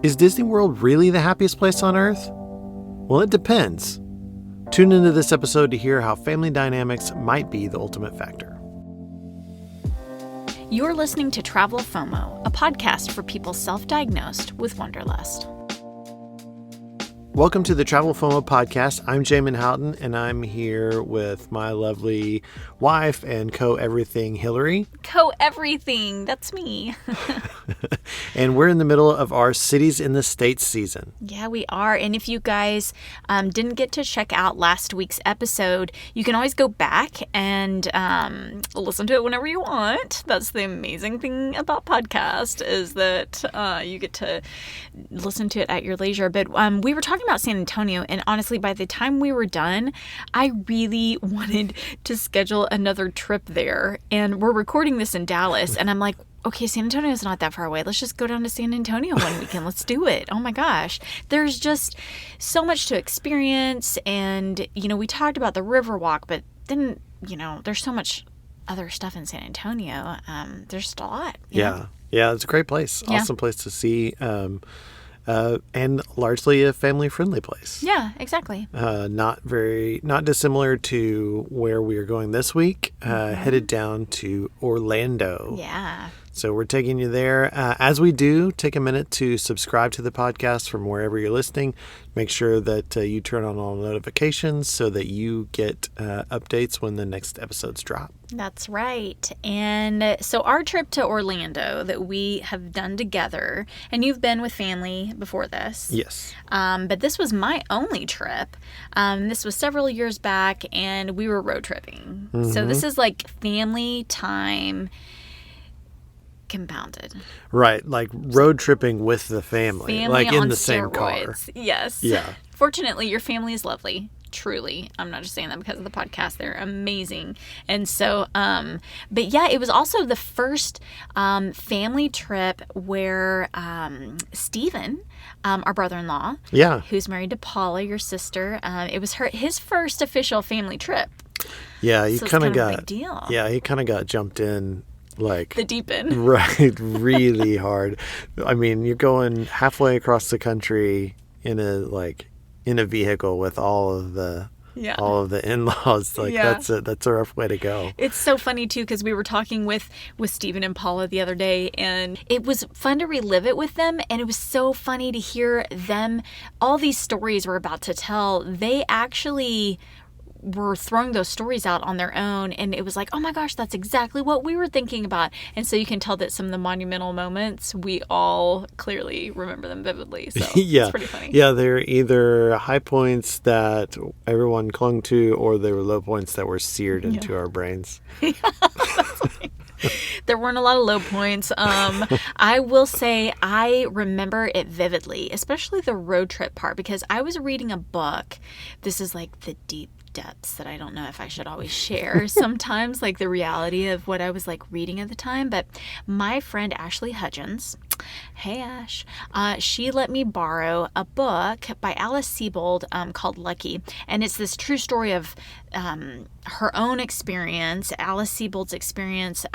Is Disney World really the happiest place on earth? Well, it depends. Tune into this episode to hear how family dynamics might be the ultimate factor. You're listening to Travel FOMO, a podcast for people self-diagnosed with wanderlust. Welcome to the Travel FOMO podcast. I'm Jamin Houghton, and I'm here with my lovely wife and co-everything, Hillary. Co-everything, that's me. And we're in the middle of our Cities in the States season. Yeah, we are. And if you guys didn't get to check out last week's episode, you can always go back and listen to it whenever you want. That's the amazing thing about podcast, is that you get to listen to it at your leisure. But we were talking about San Antonio, and honestly, by the time we were done, I really wanted to schedule another trip there. And we're recording this in Dallas, and I'm like, okay, San Antonio is not that far away. Let's just go down to San Antonio one weekend. Let's do it. Oh my gosh. There's just so much to experience. And, we talked about the Riverwalk, but then, there's so much other stuff in San Antonio. There's just a lot. Yeah. Yeah, it's a great place. Yeah. Awesome place to see. And largely a family-friendly place. Yeah, exactly. Not dissimilar to where we are going this week, headed down to Orlando. Yeah. So we're taking you there. As we do, take a minute to subscribe to the podcast from wherever you're listening. Make sure that you turn on all notifications so that you get updates when the next episodes drop. That's right. And so our trip to Orlando that we have done together, and you've been with family before this. Yes. But this was my only trip. This was several years back, and we were road tripping. Mm-hmm. So this is like family time compounded. Right, like road tripping with the family like in the same car. Yes. Yeah. Fortunately, your family is lovely. Truly. I'm not just saying that because of the podcast. They're amazing. And so, but yeah, it was also the first family trip where Stephen, our brother-in-law, who's married to Paula, your sister, it was his first official family trip. Yeah, he so kind of got a big deal. Yeah, he kind of got jumped in. Like the deep end. Right, really hard. I mean, you're going halfway across the country in a vehicle with all of the in-laws. That's a rough way to go. It's so funny too, because we were talking with Stephen and Paula the other day, and it was fun to relive it with them, and it was so funny to hear them, all these stories we're about to tell. They actually were throwing those stories out on their own, and it was like, oh my gosh, that's exactly what we were thinking about. And so you can tell that some of the monumental moments, we all clearly remember them vividly. So yeah. It's pretty funny. Yeah, they're either high points that everyone clung to, or they were low points that were seared into our brains. There weren't a lot of low points. I will say I remember it vividly, especially the road trip part, because I was reading a book. This is like the deep depths that I don't know if I should always share sometimes, like the reality of what I was like reading at the time. But my friend Ashley Hudgens, hey Ash, she let me borrow a book by Alice Sebold called Lucky, and it's this true story of her own experience, Alice Sebold's experience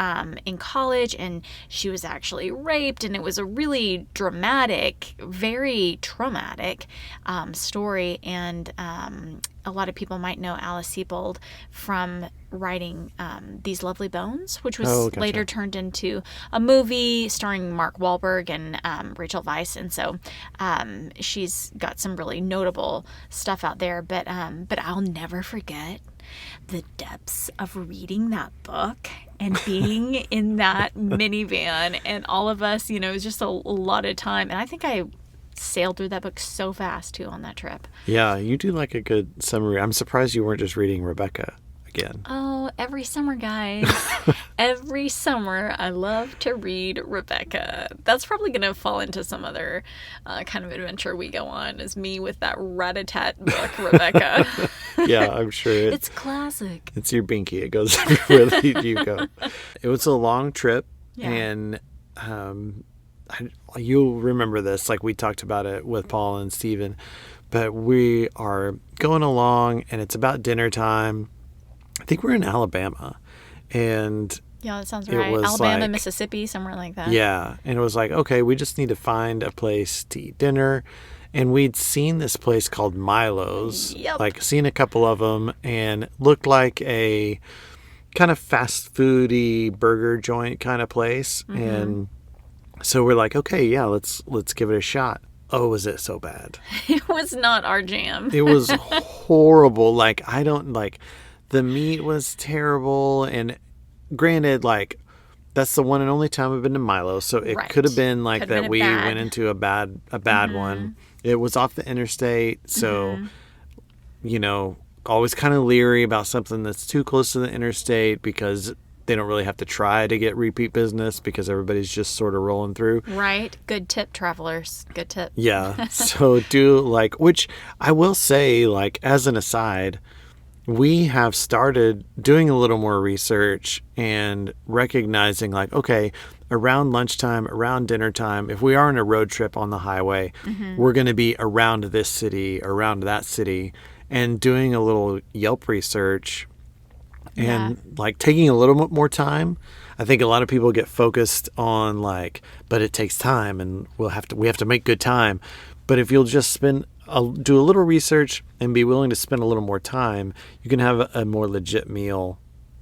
in college, and she was actually raped, and it was a really dramatic, very traumatic story. And a lot of people might know Alice Sebold from writing These Lovely Bones, which was later turned into a movie starring Mark Wahlberg and Rachel Weisz. And so she's got some really notable stuff out there. But I'll never forget the depths of reading that book and being in that minivan, and all of us, it was just a lot of time. And I think I sailed through that book so fast too on that trip. Yeah, you do like a good summary. I'm surprised you weren't just reading Rebecca again. Oh, every summer, guys. Every summer I love to read Rebecca. That's probably going to fall into some other kind of adventure we go on, is me with that rat-a-tat book, Rebecca. Yeah, I'm sure. It's classic. It's your binky. It goes everywhere that you go. It was a long trip, and you'll remember this, like we talked about it with Paul and Stephen, but we are going along, and it's about dinner time. I think we're in Alabama, and Yeah, that sounds It right. was Alabama, like, Mississippi, somewhere like that. yeah. And it was like, okay, we just need to find a place to eat dinner. And we'd seen this place called Milo's, Yep. like seen a couple of them, and looked like a kind of fast foody burger joint kind of place. And so we're like, okay, yeah, let's give it a shot. Oh, was it so bad? It was not our jam. It was horrible. Like, I don't like, the meat was terrible. And granted, like, that's the one and only time I've been to Milo. So it Right. could have been like Could have that been a we bad. went into a bad one. It was off the interstate. So, you know, always kind of leery about something that's too close to the interstate because they don't really have to try to get repeat business because everybody's just sort of rolling through. Right. Good tip, travelers. Good tip. Yeah. So do like, which I will say, like, as an aside, we have started doing a little more research and recognizing, like, okay, around lunchtime, around dinner time, if we are on a road trip on the highway, we're going to be around this city, around that city, and doing a little Yelp research and like taking a little bit more time. I think a lot of people get focused on like, but it takes time and we have to make good time. But if you'll just do a little research and be willing to spend a little more time, you can have a more legit meal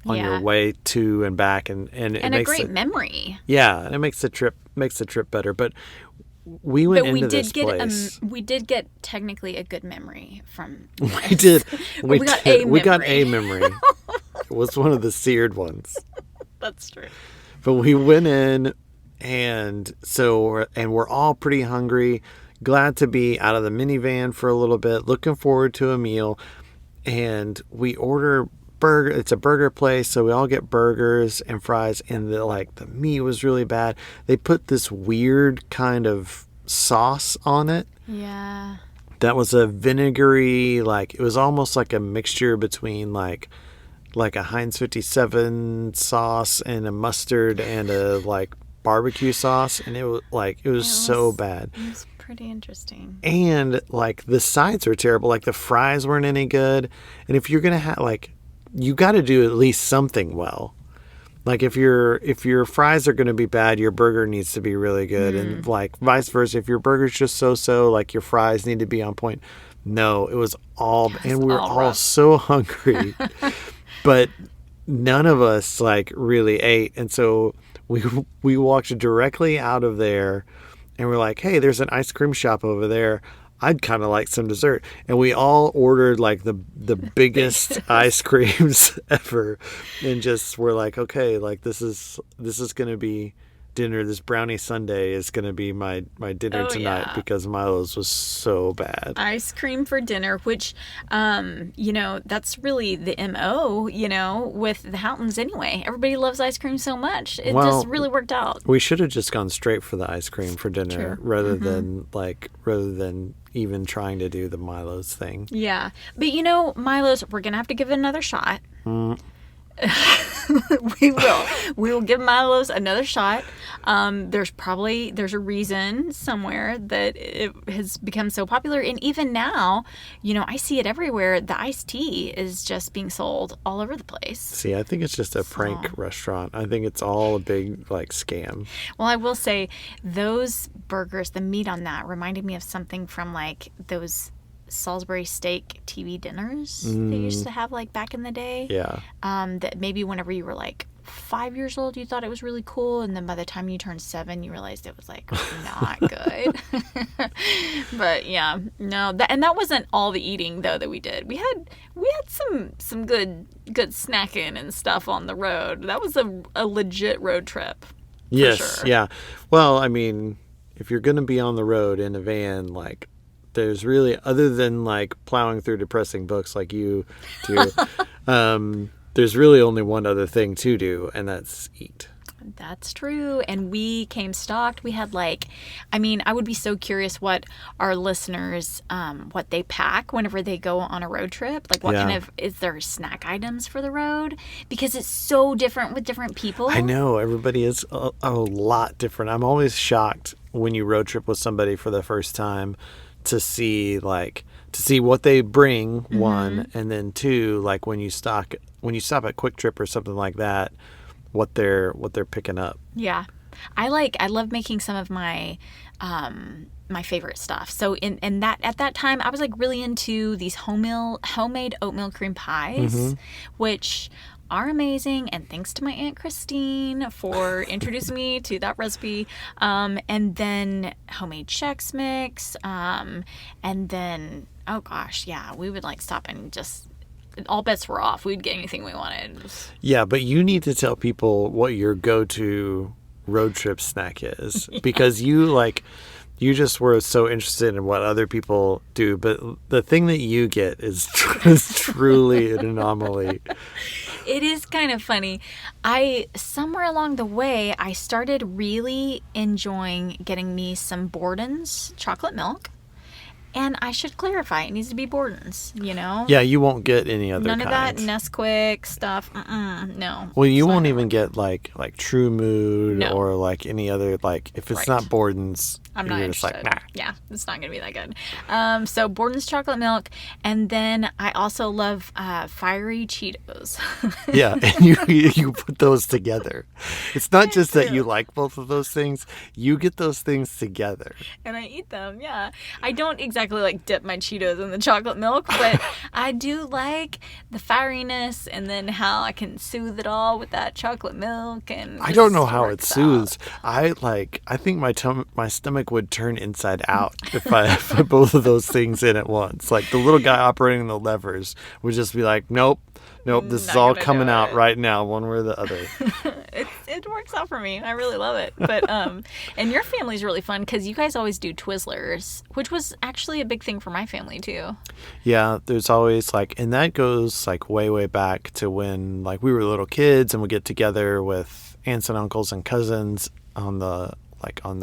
on your way to and back, and it And a makes great memory. Yeah, and it makes the trip better. But we went into this place. We did get technically a good memory from. We did. We got a We got memory. a memory. It was one of the seared ones. That's true. But we went in, and we're all pretty hungry. Glad to be out of the minivan for a little bit. Looking forward to a meal, and we order burger. It's a burger place, so we all get burgers and fries. And the meat was really bad. They put this weird kind of sauce on it. Yeah. That was a vinegary, like it was almost like a mixture between like a Heinz 57 sauce and a mustard and a like barbecue sauce, and it was so bad. It was pretty interesting. And like the sides were terrible. Like the fries weren't any good. And if you're gonna have you got to do at least something well. Like if your fries are going to be bad, your burger needs to be really good, and like vice versa. If your burger's just so, like your fries need to be on point. No, it was all, and we were all rough. so hungry, but none of us like really ate, and so we walked directly out of there, and we're like, hey, there's an ice cream shop over there. I'd kind of like some dessert. And we all ordered like the biggest ice creams ever, and just were like, okay, like this is going to be dinner. This brownie sundae is going to be my dinner tonight because Milo's was so bad. Ice cream for dinner, which, that's really the MO, with the Houghtons anyway. Everybody loves ice cream so much. It just really worked out. We should have just gone straight for the ice cream for dinner rather than even trying to do the Milo's thing. Yeah. But, Milo's, we're going to have to give it another shot. We will give Milo's another shot. There's a reason somewhere that it has become so popular, and even now, I see it everywhere. The iced tea is just being sold all over the place. See, I think it's just a prank restaurant. I think it's all a big scam. Well, I will say those burgers, the meat on that reminded me of something from like those Salisbury steak TV dinners they used to have like back in the day. Yeah. That maybe whenever you were like 5 years old, you thought it was really cool, and then by the time you turned 7, you realized it was like not good. But yeah, no, that wasn't all the eating though that we did. We had some good snacking and stuff on the road. That was a legit road trip. Yes. Sure. Yeah. Well, I mean, if you're going to be on the road in a van, like, there's really, other than like plowing through depressing books like you do, there's really only one other thing to do, and that's eat. That's true. And we came stocked. We had I would be so curious what our listeners, what they pack whenever they go on a road trip. Like what kind of, is there snack items for the road? Because it's so different with different people. I know. Everybody is a lot different. I'm always shocked when you road trip with somebody for the first time to see what they bring, one, and then two, like when you stop at Quick Trip or something like that, what they're picking up. Yeah. I love making some of my my favorite stuff. So at that time I was like really into these homemade oatmeal cream pies, which are amazing, and thanks to my Aunt Christine for introducing me to that recipe. And then homemade Chex Mix, and then oh gosh, yeah, we would like stop and just all bets were off. We'd get anything we wanted. Yeah, but you need to tell people what your go-to road trip snack is, because you just were so interested in what other people do, but the thing that you get is truly an anomaly. It is kind of funny. Somewhere along the way, I started really enjoying getting me some Borden's chocolate milk. And I should clarify, it needs to be Borden's, you know? Yeah, you won't get any other None kinds. of that Nesquik stuff. No. Well, you won't even get like True Mood No. or like any other, like if it's Right. not Borden's, I'm not you're interested. just like, nah. Yeah, it's not going to be that good. So Borden's chocolate milk. And then I also love fiery Cheetos. Yeah, and you put those together. It's not just that do. you like both of those things. You get those things together. And I eat them, yeah. I don't exactly like dip my Cheetos in the chocolate milk, but I do like the fieriness, and then how I can soothe it all with that chocolate milk. And I don't know just how it works soothes. out. I think my stomach would turn inside out if I put both of those things in at once. Like the little guy operating the levers would just be like, nope, this is Not all gonna coming do out it. right now, one way or the other. It works out for me. I really love it. But and your family's really fun because you guys always do Twizzlers, which was actually a big thing for my family too. Yeah, there's always and that goes way, way back to when we were little kids and we get together with aunts and uncles and cousins on the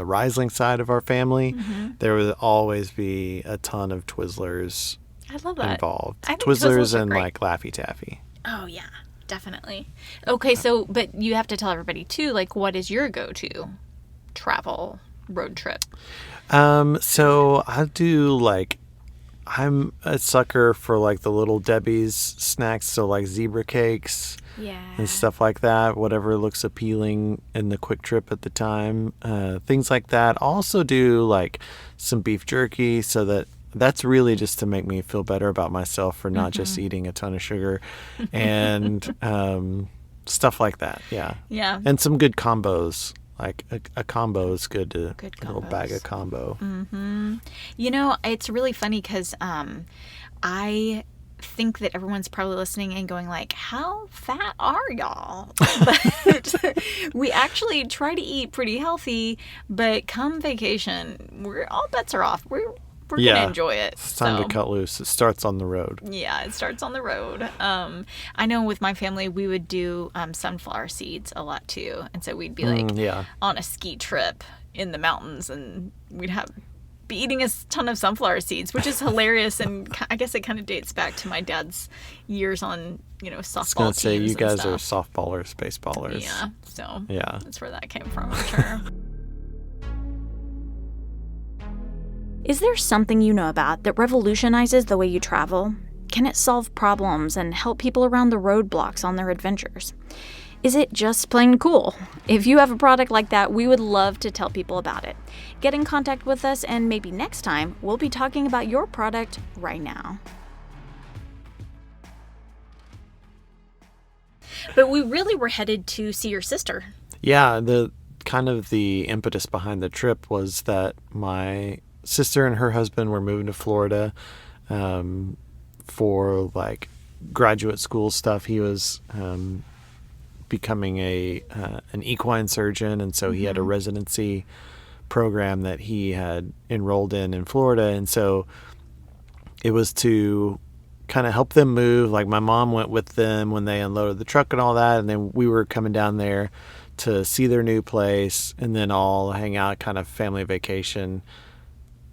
Riesling side of our family. There would always be a ton of Twizzlers I love that. involved. I think Twizzlers are and great. Laffy Taffy. Oh yeah, definitely. Okay, so but you have to tell everybody too, what is your go-to travel road trip? So I do I'm a sucker for the Little Debbie's snacks, so zebra cakes Yeah. and stuff like that, whatever looks appealing in the quick trip at the time, things like that. Also do some beef jerky, so that's really just to make me feel better about myself for not just eating a ton of sugar, and stuff like that. Yeah. Yeah. And some good combos. A combo is good to Good a little bag combos. of combo. You know, it's really funny because I think that everyone's probably listening and going how fat are y'all? But we actually try to eat pretty healthy, but come vacation, all bets are off. We're Yeah. gonna enjoy it. It's time to cut loose. It starts on the road. Yeah, it starts on the road. I know with my family we would do sunflower seeds a lot too, and so we'd be Yeah. on a ski trip in the mountains, and we'd be eating a ton of sunflower seeds, which is hilarious, and I guess it kind of dates back to my dad's years on softball I was going to say, teams you and guys are stuff. softballers, baseballers. Yeah, so Yeah. that's where that came from, I'm sure. Is there something you know about that revolutionizes the way you travel? Can it solve problems and help people around the roadblocks on their adventures? Is it just plain cool? If you have a product like that, we would love to tell people about it. Get in contact with us, and maybe next time we'll be talking about your product right now. But we really were headed to see your sister. Yeah, the impetus behind the trip was that my sister and her husband were moving to Florida for graduate school stuff. He was becoming an equine surgeon, and so he had a residency program that he had enrolled in Florida, and so it was to kind of help them move. My mom went with them when they unloaded the truck and all that, and then we were coming down there to see their new place and then all hang out, kind of family vacation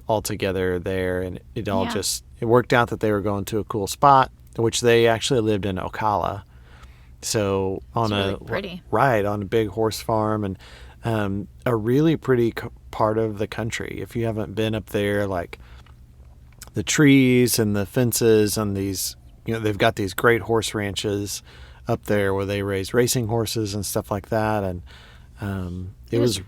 all together there. And it all it worked out that they were going to a cool spot, which they actually lived in Ocala. So on It's really pretty. on a big horse farm, and a really pretty part of the country. If you haven't been up there, the trees and the fences and these, they've got these great horse ranches up there where they raise racing horses and stuff like that. And it was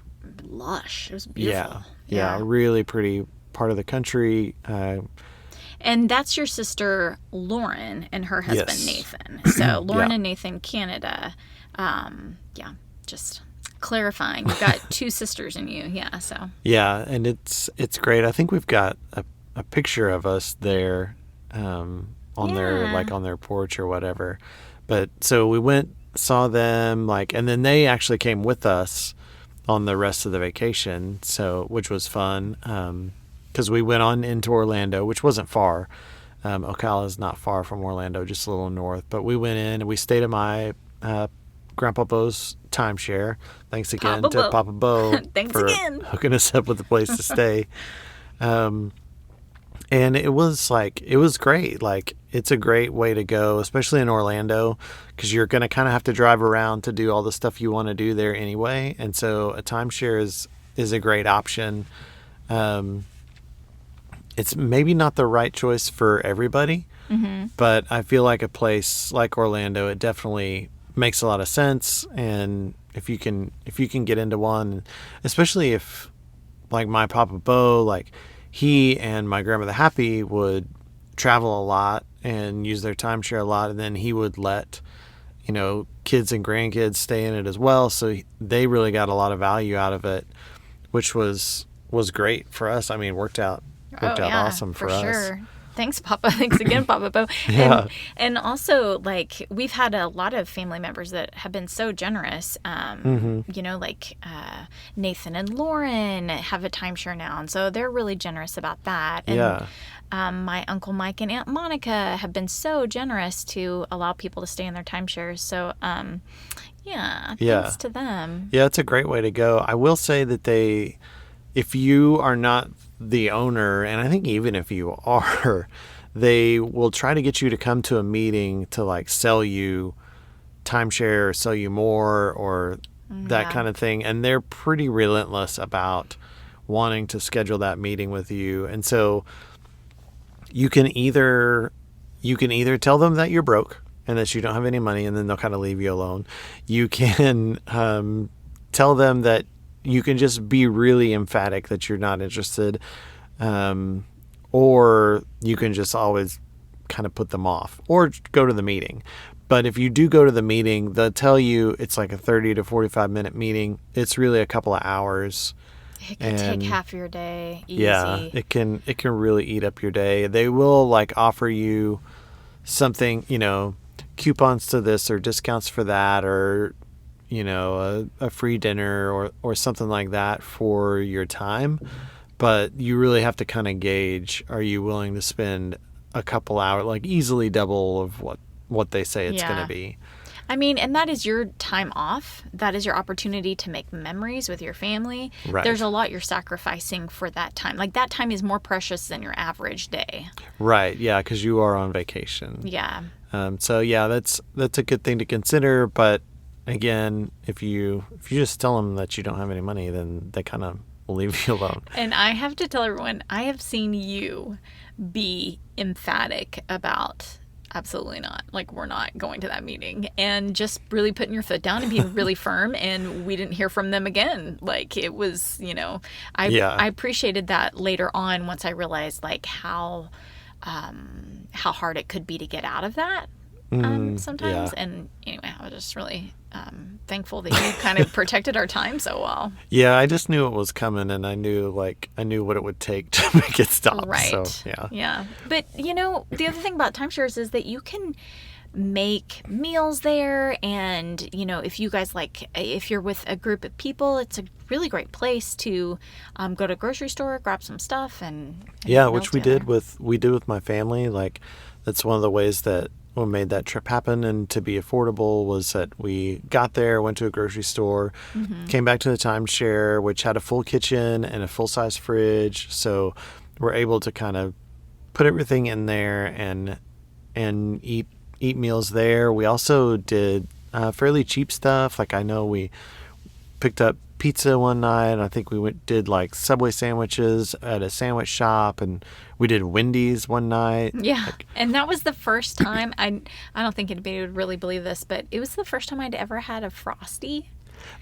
lush. It was beautiful. Yeah, really pretty part of the country. And that's your sister Lauren and her husband Yes. Nathan. So Lauren Yeah. and Nathan, Canada. Just clarifying. You've got two sisters in you. Yeah. So Yeah, and it's great. I think we've got a picture of us there on their Yeah. on their porch or whatever. But so we went, saw them, and then they actually came with us on the rest of the vacation, so which was fun. Because we went on into Orlando, which wasn't far. Ocala is not far from Orlando, just a little north. But we went in and we stayed at my Grandpa Bo's timeshare. Thanks again to Papa Bo Thanks for again. hooking us up with a place to stay. And it was great. It's a great way to go, especially in Orlando, because you're going to kind of have to drive around to do all the stuff you want to do there anyway. And so a timeshare is a great option. It's maybe not the right choice for everybody, but I feel like a place like Orlando, it definitely makes a lot of sense. And if you can get into one, especially if like my Papa Bo, he and my grandmother Happy would travel a lot and use their timeshare a lot, and then he would let kids and grandkids stay in it as well. So they really got a lot of value out of it, which was great for us. I mean, worked out awesome for us. Sure. Thanks, Papa. Thanks again, Papa Bo. Yeah. And also, we've had a lot of family members that have been so generous. Nathan and Lauren have a timeshare now, and so they're really generous about that. And, Yeah. my Uncle Mike and Aunt Monica have been so generous to allow people to stay in their timeshares. So, thanks to them. Yeah, it's a great way to go. I will say that if you are not the owner, and I think even if you are, they will try to get you to come to a meeting to sell you timeshare or sell you more or that kind of thing. And they're pretty relentless about wanting to schedule that meeting with you. And so you can either tell them that you're broke and that you don't have any money, and then they'll kind of leave you alone. You can tell them that you can just be really emphatic that you're not interested, or you can just always kind of put them off or go to the meeting. But if you do go to the meeting, they'll tell you it's like a 30 to 45 minute meeting. It's really a couple of hours. It can take half your day. Easy. Yeah, it can really eat up your day. They will offer you something, coupons to this or discounts for that, or a free dinner or something like that for your time. But you really have to kind of gauge, are you willing to spend a couple hours, easily double of what they say it's going to be. I mean, and that is your time off. That is your opportunity to make memories with your family. Right. There's a lot you're sacrificing for that time. That time is more precious than your average day. Right. Yeah, because you are on vacation. Yeah. So yeah, that's a good thing to consider. But again, if you just tell them that you don't have any money, then they kind of will leave you alone. And I have to tell everyone, I have seen you be emphatic about absolutely not. We're not going to that meeting. And just really putting your foot down and being really firm. And we didn't hear from them again. It was, I appreciated that later on once I realized how hard it could be to get out of that sometimes. Yeah. And anyway, I was just really thankful that you kind of protected our time so well. Yeah, I just knew it was coming, and I knew what it would take to make it stop. Right. So, yeah. Yeah. But, the other thing about timeshares is that you can make meals there. And, if you guys if you're with a group of people, it's a really great place to go to a grocery store, grab some stuff and Yeah, meal which we together. did with my family. That's one of the ways that what made that trip happen and to be affordable was that we got there, went to a grocery store, came back to the timeshare, which had a full kitchen and a full-size fridge. So we're able to kind of put everything in there and eat meals there. We also did fairly cheap stuff. I know we picked up pizza one night. And I think we did like Subway sandwiches at a sandwich shop, and we did Wendy's one night. Yeah. Like, And that was the first time, I don't think anybody would really believe this, but it was the first time I'd ever had a Frosty.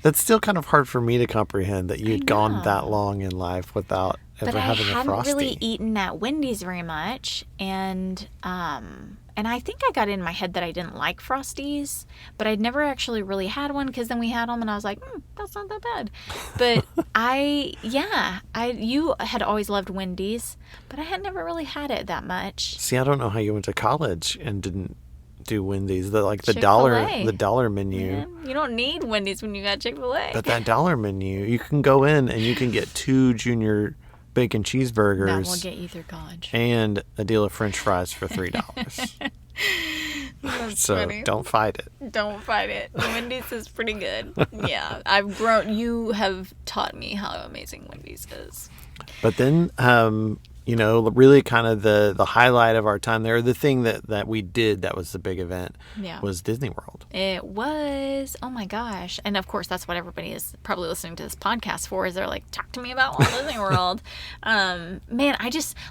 that's still kind of hard for me to comprehend that you'd gone know. that long in life without ever But I having a hadn't Frosty. really eaten at Wendy's very much, and I think I got in my head that I didn't like Frosties, but I'd never actually really had one, because then we had them and I was like, that's not that bad. But you had always loved Wendy's, but I had never really had it that much. See, I don't know how you went to college and didn't do Wendy's. The Chick-fil-A. dollar menu. Yeah, you don't need Wendy's when you got Chick-fil-A. But that dollar menu, you can go in and you can get 2 junior bacon cheeseburgers. That will get you through college. And a deal of French fries for $3. That's So funny. don't fight it. Don't fight it. Wendy's is pretty good. Yeah, I've grown. You have taught me how amazing Wendy's is. But then, really kind of the highlight of our time there, the thing that we did that was the big event, Yeah. was Disney World. It was, oh my gosh. And of course, that's what everybody is probably listening to this podcast for, is they're like, talk to me about Walt Disney World. Man,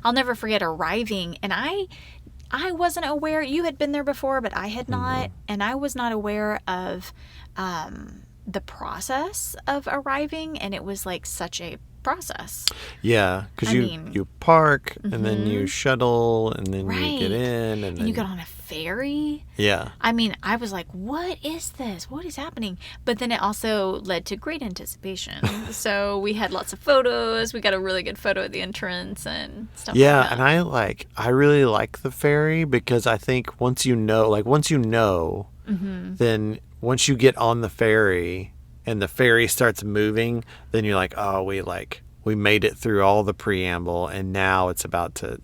I'll never forget arriving. And I wasn't aware, you had been there before, but I had not. And I was not aware of the process of arriving. And it was like such a process. Yeah, because you park and then you shuttle and then you get in and then you get on a ferry. Yeah. I mean, I was like, what is this? What is happening? But then it also led to great anticipation. So we had lots of photos. We got a really good photo at the entrance and stuff Yeah, like that. and I really like the ferry, because I think once you know, then once you get on the ferry and the ferry starts moving, then you're like, oh, we made it through all the preamble, and now it's about to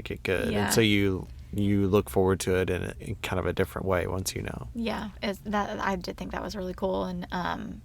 get good. Yeah. And so you look forward to it in kind of a different way once you know. Yeah, I did think that was really cool. And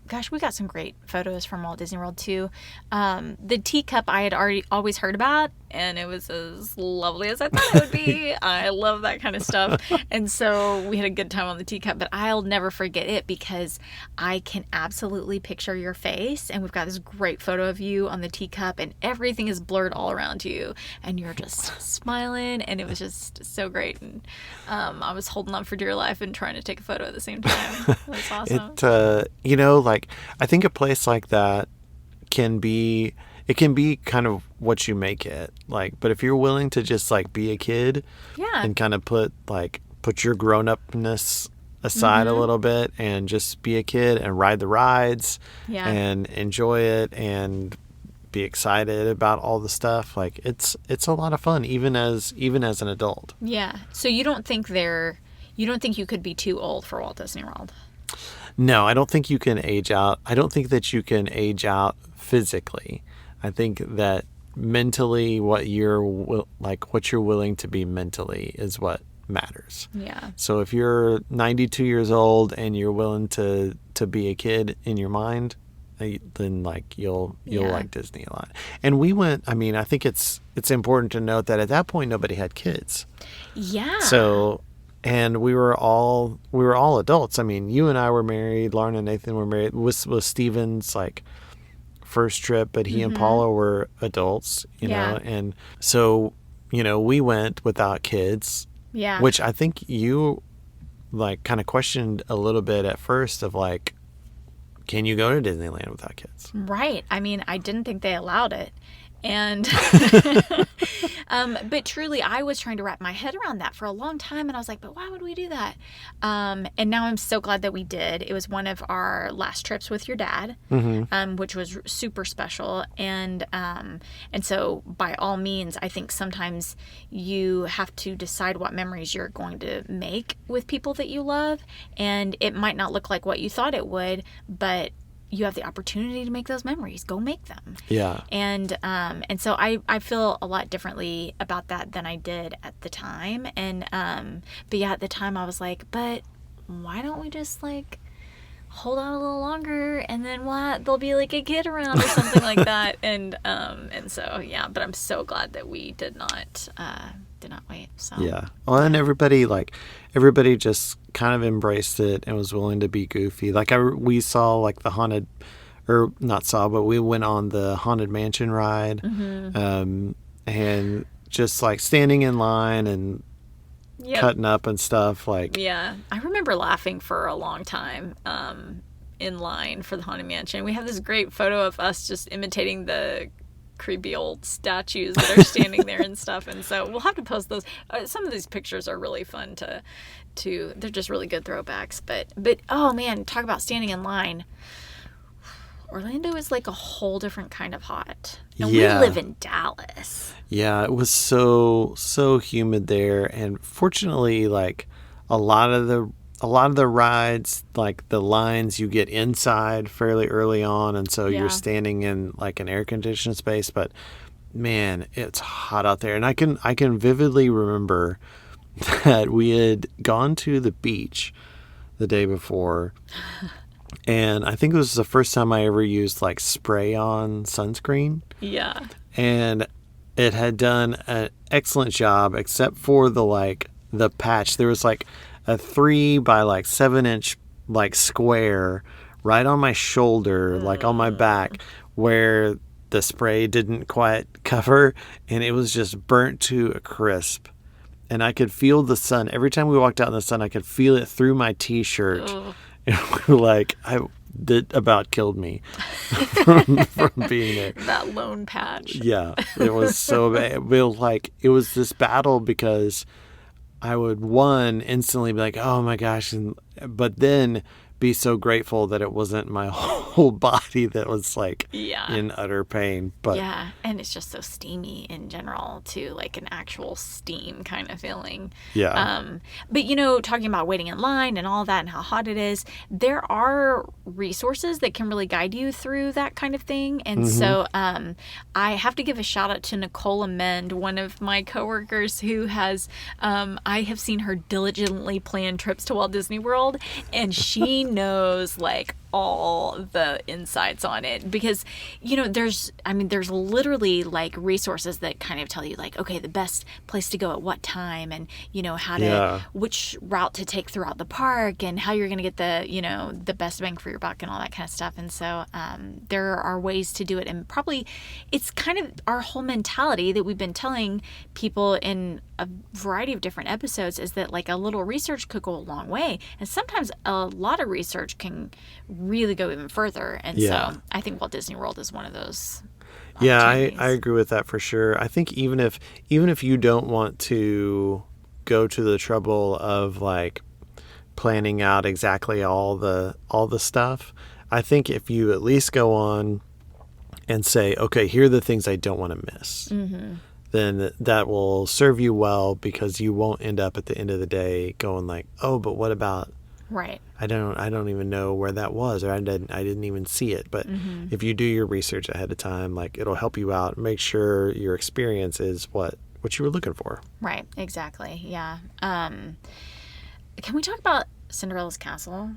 gosh, we got some great photos from Walt Disney World too. The teacup I had always heard about, and it was as lovely as I thought it would be. I love that kind of stuff. And so we had a good time on the teacup, but I'll never forget it because I can absolutely picture your face. And we've got this great photo of you on the teacup, and everything is blurred all around you, and you're just smiling, and it was just so great. And I was holding on for dear life and trying to take a photo at the same time. It was awesome. I think a place like that can be kind of what you make it. But if you're willing to just be a kid, Yeah. and kind of put your grown-upness aside a little bit and just be a kid and ride the rides, Yeah. and enjoy it and be excited about all the stuff, it's a lot of fun even as an adult. Yeah. So you don't think you could be too old for Walt Disney World? No, I don't think you can age out. I don't think that you can age out physically. I think that mentally, what you're willing to be mentally is what matters. Yeah. So if you're 92 years old and you're willing to be a kid in your mind, then you'll like Disney a lot. And we went. I mean, I think it's important to note that at that point nobody had kids. Yeah. So, and we were all adults. I mean, you and I were married. Lauren and Nathan were married. Was Steven's first trip, but he and Paula were adults. You know, and so we went without kids. Yeah. Which I think you kind of questioned a little bit at first of can you go to Disneyland without kids? Right. I mean, I didn't think they allowed it. And, but truly, I was trying to wrap my head around that for a long time. And I was like, but why would we do that? And now I'm so glad that we did. It was one of our last trips with your dad, which was super special. And so by all means, I think sometimes you have to decide what memories you're going to make with people that you love. And it might not look like what you thought it would, but you have the opportunity to make those memories. Go make them. Yeah. And so I feel a lot differently about that than I did at the time. And but yeah, at the time I was like, but why don't we just hold on a little longer, and then there'll be a kid around or something like that. And so yeah, but I'm so glad that we did not wait. So Yeah. Well, and everybody just kind of embraced it and was willing to be goofy. We saw the haunted, or not saw, but we went on the Haunted Mansion ride. And just like standing in line and cutting up and stuff. Like, yeah, I remember laughing for a long time in line for the Haunted Mansion. We have this great photo of us just imitating the creepy old statues that are standing there and stuff. And so we'll have to post those. Some of these pictures are really fun to they're just really good throwbacks. But oh man, talk about standing in line. Orlando is like a whole different kind of hot. And we live in Dallas. Yeah, it was so humid there, and fortunately, like a lot of the rides, like the lines, you get inside fairly early on, and so you're standing in like an air conditioned space. But man, it's hot out there, and I can vividly remember that we had gone to the beach the day before. And I think it was the first time I ever used like spray on sunscreen. Yeah. And it had done an excellent job, except for the patch. There was like a 3 by like 7 inch like square right on my shoulder, like on my back, where the spray didn't quite cover, and it was just burnt to a crisp. And I could feel the sun. Every time we walked out in the sun, I could feel it through my t-shirt. Ugh. Like that about killed me from being there. That lone patch. Yeah, it was so bad. It was this battle because I would instantly be like, oh my gosh, but then be so grateful that it wasn't my whole body that was like in utter pain. But yeah, and it's just so steamy in general too, like an actual steam kind of feeling. Yeah. But talking about waiting in line and all that and how hot it is, there are resources that can really guide you through that kind of thing. And so I have to give a shout out to Nicole Amend, one of my coworkers who has I have seen her diligently plan trips to Walt Disney World, and she knows like all the insights on it, because there's literally like resources that kind of tell you like, okay, the best place to go at what time, and how to which route to take throughout the park, and how you're going to get the the best bang for your buck and all that kind of stuff. And so there are ways to do it, and probably it's kind of our whole mentality that we've been telling people in a variety of different episodes, is that like a little research could go a long way, and sometimes a lot of research can really go even further. And so I think Walt Disney World is one of those. Yeah, I agree with that for sure. I think even if you don't want to go to the trouble of like planning out exactly all the stuff, I think if you at least go on and say, okay, here are the things I don't want to miss, then that will serve you well, because you won't end up at the end of the day going like, oh, but what about, right, I don't even know where that was, or I didn't even see it. But if you do your research ahead of time, like it'll help you out, make sure your experience is what you were looking for. Right, exactly. Yeah. Can we talk about Cinderella's castle?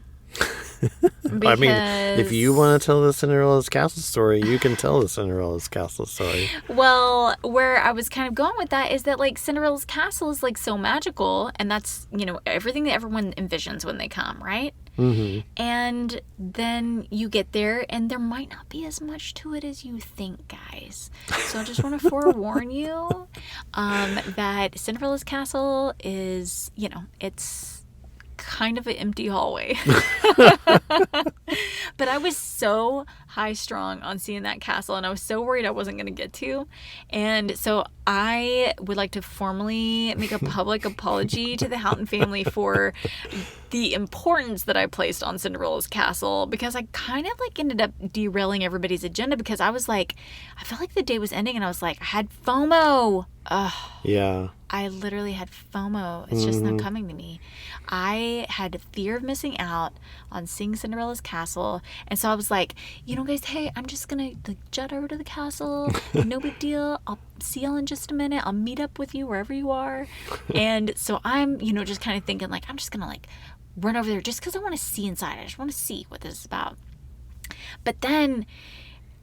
I mean, if you want to tell the Cinderella's castle story, you can tell the Cinderella's castle story. Well, where I was kind of going with that is that like Cinderella's castle is like so magical, and that's everything that everyone envisions when they come, right? And then you get there, and there might not be as much to it as you think, guys. So I just want to forewarn you that Cinderella's castle is, it's kind of an empty hallway. But I was so high strung on seeing that castle, and I was so worried I wasn't going to get to. And so I would like to formally make a public apology to the Houghton family for the importance that I placed on Cinderella's castle, because I kind of like ended up derailing everybody's agenda, because I was like, I felt like the day was ending, and I was like, I had FOMO. Ugh. Yeah. I literally had FOMO. It's just not coming to me. I had a fear of missing out on seeing Cinderella's castle. And so I was like, guys, hey, I'm just going to jet over to the castle. No big deal. I'll see y'all in just a minute. I'll meet up with you wherever you are. And so I'm, just kind of thinking like, I'm just going to like run over there just because I want to see inside. I just want to see what this is about. But then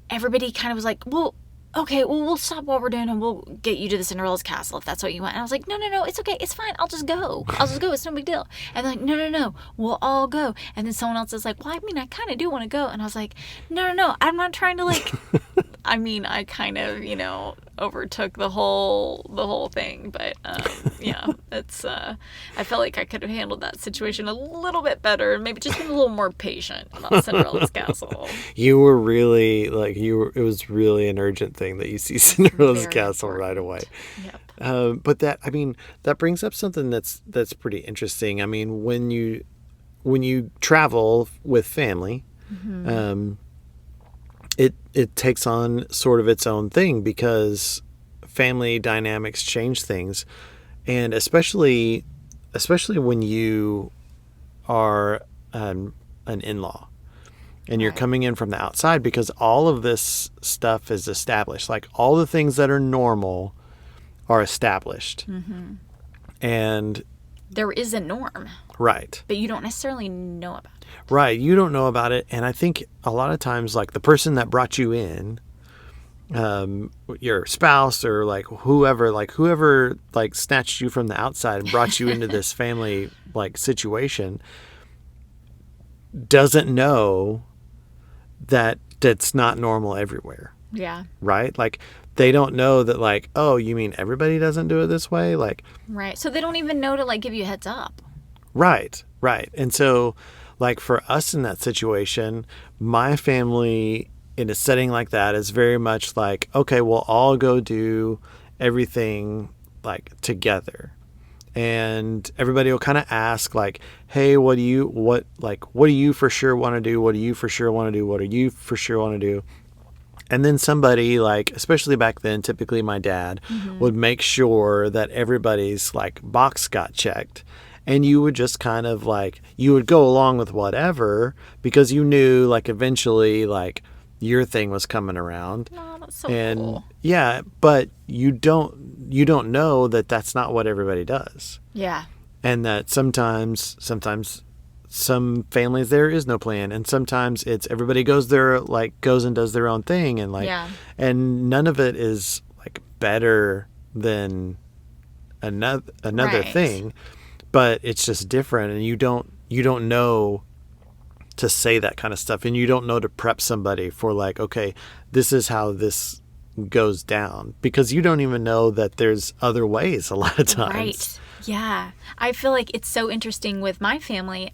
everybody kind of was like, well, okay, well, we'll stop what we're doing and we'll get you to the Cinderella's castle if that's what you want. And I was like, no, it's okay. It's fine. I'll just go. It's no big deal. And they're like, no, we'll all go. And then someone else is like, well, I mean, I kind of do want to go. And I was like, no, I'm not trying to like, I mean, I kind of, overtook the whole thing. But yeah, it's, I felt like I could have handled that situation a little bit better and maybe just been a little more patient about Cinderella's castle. You were really it was really an urgent thing that you see Cinderella's Very castle important. right away. Yep. But that brings up something that's pretty interesting. I mean, when you travel with family, it takes on sort of its own thing because family dynamics change things, and especially when you are an in-law and you're coming in from the outside, because all of this stuff is established. Like all the things that are normal are established. And There is a norm, right. but you don't necessarily know about it. Right. You don't know about it. And I think a lot of times, like the person that brought you in, your spouse or whoever snatched you from the outside and brought you into this family situation doesn't know that that's not normal everywhere. Yeah. Right? Like they don't know that oh, you mean everybody doesn't do it this way? Right. So they don't even know to give you a heads up. Right. And so for us in that situation, my family in a setting like that is very much okay, we'll all go do everything together. And everybody will kind of ask hey, what do you for sure want to do? What do you for sure want to do? What do you for sure want to do? And then somebody especially back then, typically my dad would make sure that everybody's box got checked. And you would just kind of you would go along with whatever because you knew eventually your thing was coming around. Oh, that's so and cool. Yeah, but you don't know that that's not what everybody does. Yeah. And that sometimes some families there is no plan, and sometimes it's everybody goes and does their own thing, and and none of it is better than another Right. thing, but it's just different, and you don't know to say that kind of stuff, and you don't know to prep somebody for okay, this is how this goes down, because you don't even know that there's other ways a lot of times. Right. Yeah. I feel like it's so interesting with my family.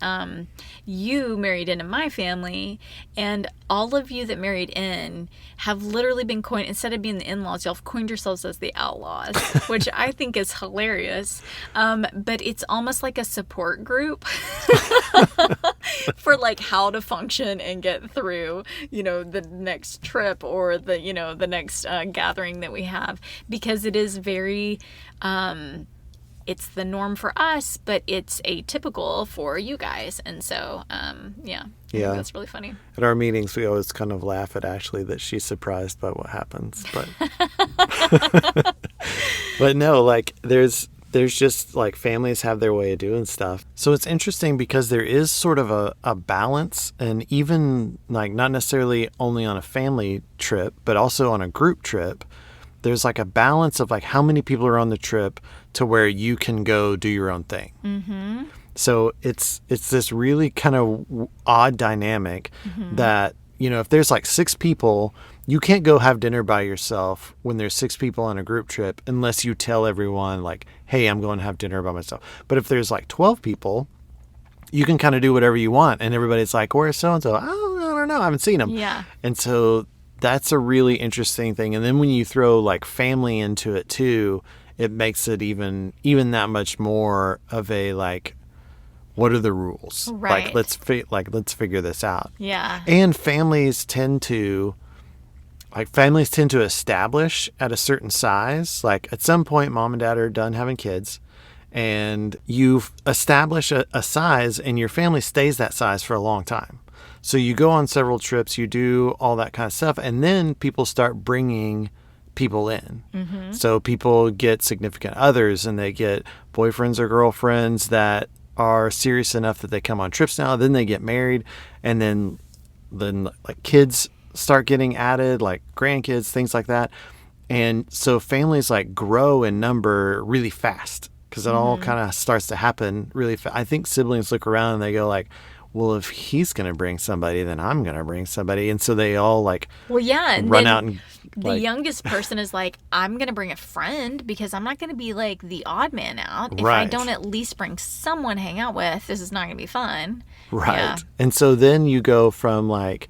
You married into my family, and all of you that married in have literally been coined, instead of being the in-laws, y'all have coined yourselves as the outlaws, which I think is hilarious. But it's almost like a support group for how to function and get through, the next trip or the next gathering that we have, because it is very, it's the norm for us, but it's atypical for you guys. And so, I think that's really funny. At our meetings, we always kind of laugh at Ashley that she's surprised by what happens. But but no, there's just families have their way of doing stuff. So it's interesting because there is sort of a balance, and even not necessarily only on a family trip, but also on a group trip, there's a balance of how many people are on the trip to where you can go do your own thing. Mm-hmm. So it's this really kind of odd dynamic that, if there's 6 people, you can't go have dinner by yourself when there's 6 people on a group trip unless you tell everyone hey, I'm going to have dinner by myself. But if there's 12 people, you can kind of do whatever you want. And everybody's where's so-and-so? Oh, I don't know. I haven't seen them. Yeah. And so that's a really interesting thing. And then when you throw family into it too, it makes it even that much more of a what are the rules? Right. Let's figure this out. Yeah. And families tend to establish at a certain size. At some point, mom and dad are done having kids, and you've established a size, and your family stays that size for a long time. So you go on several trips, you do all that kind of stuff, and then people start bringing people in. Mm-hmm. So people get significant others, and they get boyfriends or girlfriends that are serious enough that they come on trips now. Then they get married, and then kids start getting added, like grandkids, things like that. And so families like grow in number really fast because it all kind of starts to happen really fast. I think siblings look around and they go like, well, if he's going to bring somebody, then I'm going to bring somebody. And so they all like and run out and the youngest person is like, I'm going to bring a friend because I'm not going to be like the odd man out. If I don't at least bring someone to hang out with, this is not going to be fun. Right. Yeah. And so then you go from like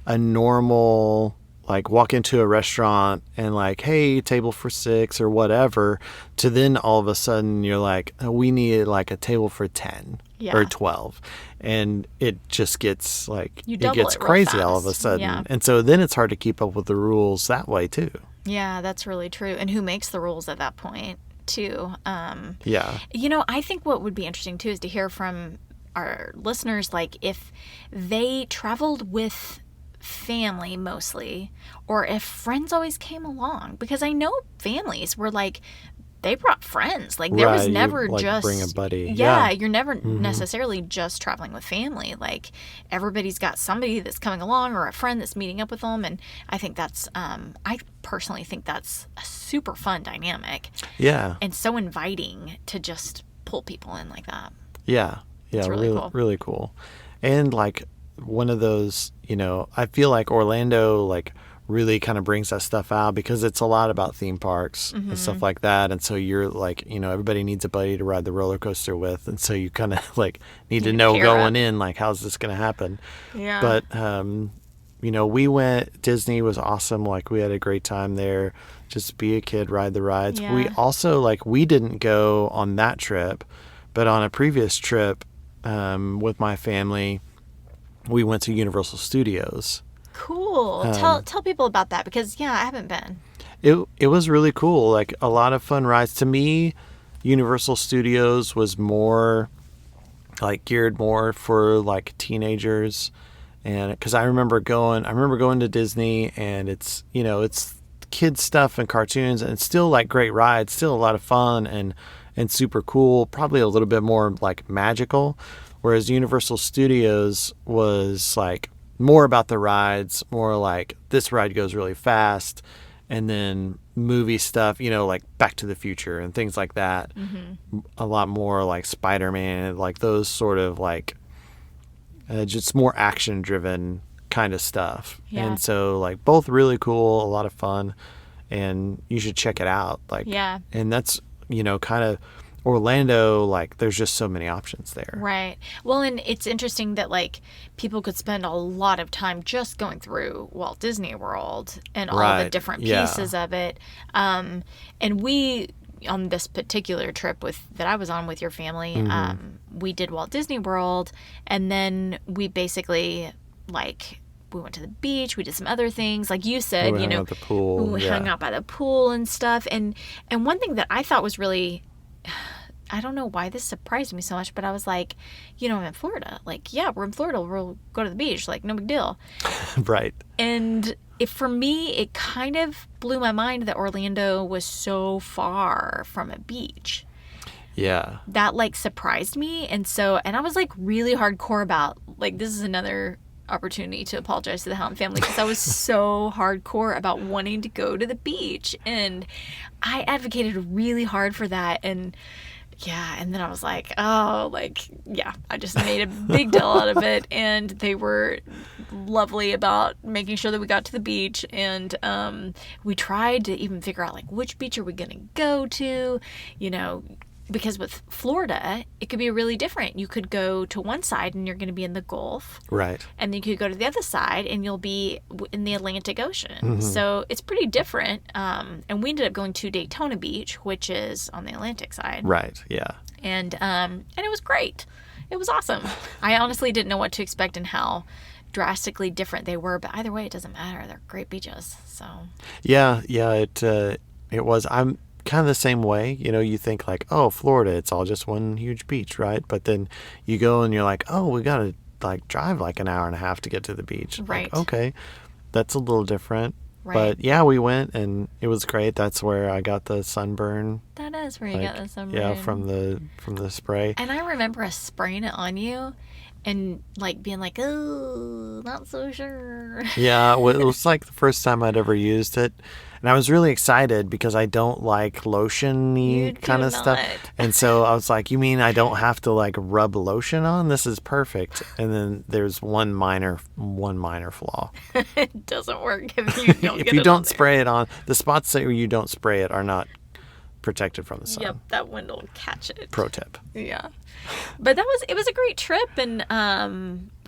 a normal, like walk into a restaurant and like, hey, table for 6 or whatever, to then all of a sudden you're like, oh, we need like a table for 10 or 12. And it just gets like, it gets crazy all of a sudden. Yeah. And so then it's hard to keep up with the rules that way too. Yeah, that's really true. And who makes the rules at that point too? Yeah. I think what would be interesting too is to hear from our listeners, like if they traveled with family mostly, or if friends always came along, because I know families were like, they brought friends. Like there was never you, like, just bring a buddy. Yeah, you're never necessarily just traveling with family. Like everybody's got somebody that's coming along or a friend that's meeting up with them, and I think that's I personally think that's a super fun dynamic. Yeah. And so inviting to just pull people in like that. Yeah. Yeah, it's really cool. Really cool. And like one of those, I feel like Orlando like really kind of brings that stuff out because it's a lot about theme parks and stuff like that. And so you're like, everybody needs a buddy to ride the roller coaster with. And so you kind of like need to know going in, like, how's this going to happen? Yeah. But, we went, Disney was awesome. Like we had a great time there. Just be a kid, ride the rides. Yeah. We also like, we didn't go on that trip, but on a previous trip with my family, we went to Universal Studios. Cool. Tell people about that because, I haven't been. It was really cool. Like a lot of fun rides. To me, Universal Studios was more like geared more for like teenagers. And because I remember going to Disney and it's, it's kids stuff and cartoons and it's still like great rides, still a lot of fun and super cool, probably a little bit more like magical. Whereas Universal Studios was like more about the rides, more like this ride goes really fast, and then movie stuff, like Back to the Future and things like that. A lot more like Spider-Man, like those sort of like just more action-driven kind of stuff. Yeah. And so like both really cool, a lot of fun, and you should check it out. Like, and that's kind of Orlando, like there's just so many options there. Right. Well, and it's interesting that like people could spend a lot of time just going through Walt Disney World and all the different pieces of it. And we, on this particular trip that I was on with your family, we did Walt Disney World, and then we basically like we went to the beach, we did some other things, like you said, we hung out at the pool. We hung out by the pool and stuff. And one thing that I thought was really, I don't know why this surprised me so much, but I was like, I'm in Florida. Like, we're in Florida. We'll go to the beach. Like, no big deal. Right. And for me, it kind of blew my mind that Orlando was so far from a beach. Yeah. That, like, surprised me. And I was, like, really hardcore about, like, this is another opportunity to apologize to the Houghton family because I was so hardcore about wanting to go to the beach. And I advocated really hard for that. And then I was like, I just made a big deal out of it. And they were lovely about making sure that we got to the beach. And we tried to even figure out, like, which beach are we going to go to, because with Florida, it could be really different. You could go to one side and you're going to be in the Gulf. Right. And then you could go to the other side and you'll be in the Atlantic Ocean. So it's pretty different. And we ended up going to Daytona Beach, which is on the Atlantic side. Right. Yeah. And it was great. It was awesome. I honestly didn't know what to expect and how drastically different they were, but either way, it doesn't matter. They're great beaches. So. Yeah. It was. I'm kind of the same way. You think like, oh, Florida, it's all just one huge beach, right? But then you go and you're like, oh, we got to like drive like an hour and a half to get to the beach. Right. Like, okay, that's a little different. Right. But we went and it was great. That's where I got the sunburn. Ta-da! this where you got the sunburn. Yeah, from the spray. And I remember us spraying it on you and like being like, oh, not so sure. Yeah, well, it was like the first time I'd ever used it. And I was really excited because I don't like lotion-y kind of stuff. And so I was like, you mean I don't have to like rub lotion on? This is perfect. And then there's one minor flaw. It doesn't work if you don't If get you it don't on spray it on, the spots that you don't spray it are not protected from the sun. Yep, that wind will catch it. Pro tip. Yeah. But it was a great trip, and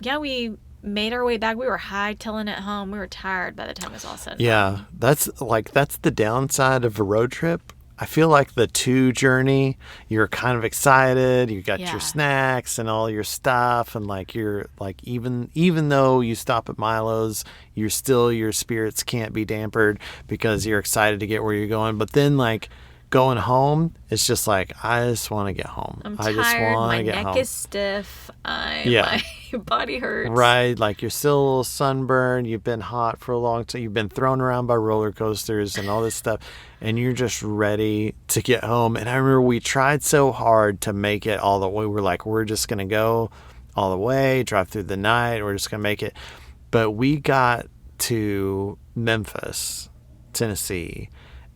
yeah, we made our way back. We were hightailing it home. We were tired by the time it was all said. Yeah, that's the downside of a road trip. I feel like the 2 journey, you're kind of excited. You got your snacks and all your stuff, and like you're like even though you stop at Milo's, your spirits can't be dampered because you're excited to get where you're going. But then like going home, it's just like, I just want to get home. I'm I tired. just want to get My home. neck is stiff. My body hurts. Right, like you're still a little sunburned. You've been hot for a long time. You've been thrown around by roller coasters and all this stuff, and you're just ready to get home. And I remember we tried so hard to make it all the way. We were like, we're just gonna go all the way, drive through the night. We're just gonna make it. But we got to Memphis, Tennessee,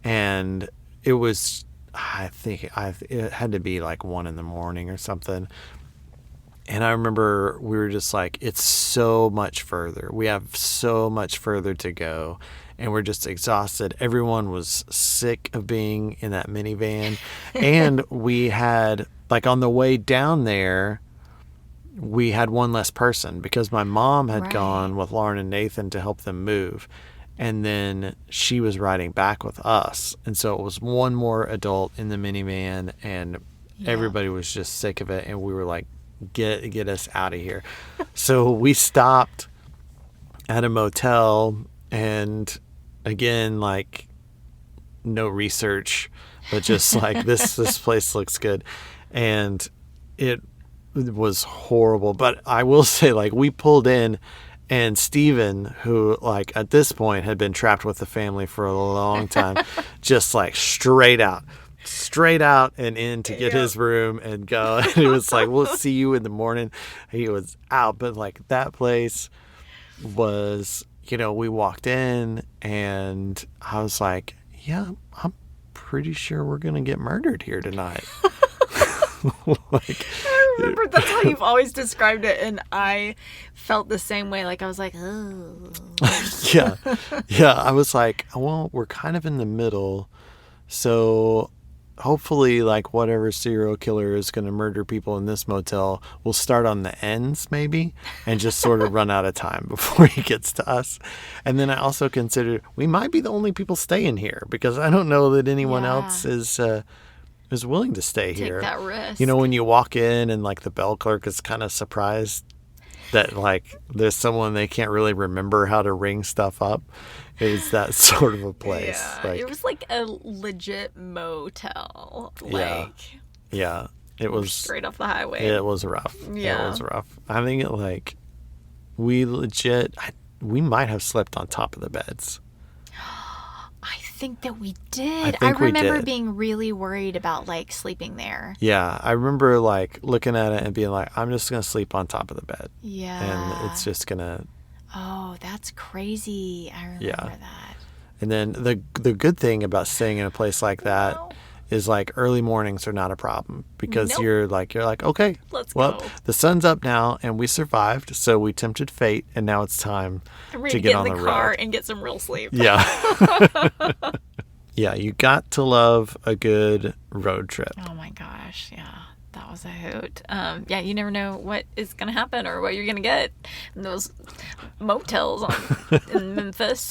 and it was, I think it had to be like 1 a.m. or something. And I remember we were just like, it's so much further. We have so much further to go. And we're just exhausted. Everyone was sick of being in that minivan. And we had, like on the way down there, we had one less person because my mom had gone with Lauren and Nathan to help them move. And then she was riding back with us. And so it was one more adult in the minivan, and everybody was just sick of it. And we were like, get us out of here. So we stopped at a motel, and again, like no research, but just like this place looks good. And it was horrible. But I will say, like, we pulled in, and Steven, who like at this point had been trapped with the family for a long time, just like straight out and in to get his room and go. And it was like, we'll see you in the morning. He was out. But like that place was, we walked in and I was like, yeah, I'm pretty sure we're going to get murdered here tonight. Like, I remember that's how you've always described it, and I felt the same way. Like I was like, oh. Yeah. I was like, well, we're kind of in the middle, so hopefully, like whatever serial killer is going to murder people in this motel will start on the ends maybe, and just sort of run out of time before he gets to us. And then I also considered we might be the only people staying here because I don't know that anyone else is willing to stay here. Take that risk. When you walk in and like the bell clerk is kind of surprised that like there's someone they can't really remember how to ring stuff up. It was that sort of a place. Yeah, it was like a legit motel. Yeah. It was straight off the highway. It was rough. Yeah. It was rough. I think we might have slept on top of the beds. I think that we did. I remember being really worried about like sleeping there. Yeah, I remember like looking at it and being like, I'm just gonna sleep on top of the bed. Yeah. And it's just gonna. Oh, that's crazy. I remember that. And then the good thing about staying in a place like that is like early mornings are not a problem because you're like, okay, let's go. The sun's up now and we survived, so we tempted fate, and now it's time to get on the car road and get some real sleep. Yeah. Yeah, you got to love a good road trip. Oh my gosh, yeah. That was a hoot. Yeah, you never know what is going to happen or what you're going to get in those motels in Memphis.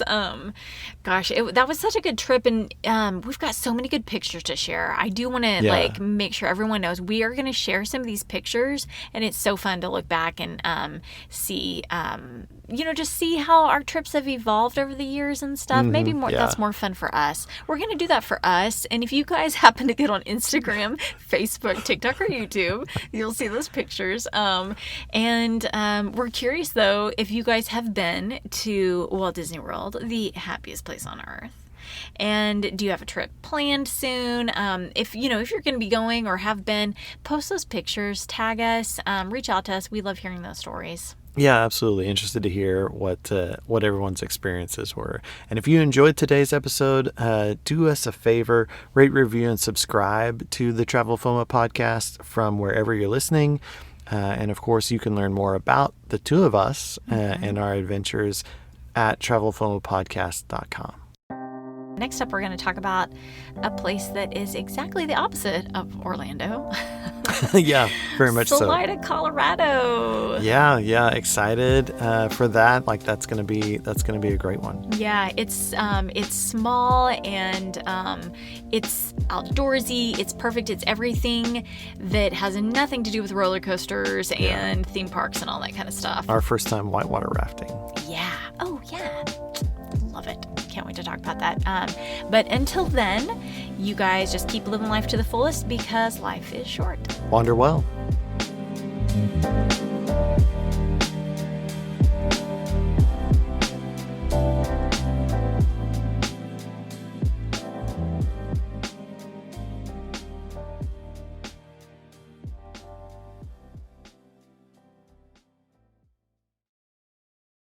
Gosh, that was such a good trip, and we've got so many good pictures to share. I do want to make sure everyone knows we are going to share some of these pictures, and it's so fun to look back and see. Just see how our trips have evolved over the years and stuff. Mm-hmm, Maybe more. That's more fun for us. We're going to do that for us. And if you guys happen to get on Instagram, Facebook, TikTok, or YouTube, you'll see those pictures. We're curious, though, if you guys have been to Walt Disney World, the happiest place on earth. And do you have a trip planned soon? If you're going to be going or have been, post those pictures, tag us, reach out to us. We love hearing those stories. Yeah, absolutely. Interested to hear what everyone's experiences were. And if you enjoyed today's episode, do us a favor, rate, review, and subscribe to the Travel FOMO podcast from wherever you're listening. And of course, you can learn more about the two of us and our adventures at travelfomopodcast.com. Next up, we're going to talk about a place that is exactly the opposite of Orlando. Yeah, very much so. Salida, Colorado. Yeah, excited for that. Like that's gonna be a great one. Yeah, it's small and it's outdoorsy. It's perfect. It's everything that has nothing to do with roller coasters and theme parks and all that kind of stuff. Our first time whitewater rafting. Yeah. Oh yeah. Love it. Can't wait to talk about that. But until then, you guys just keep living life to the fullest because life is short. Wander well.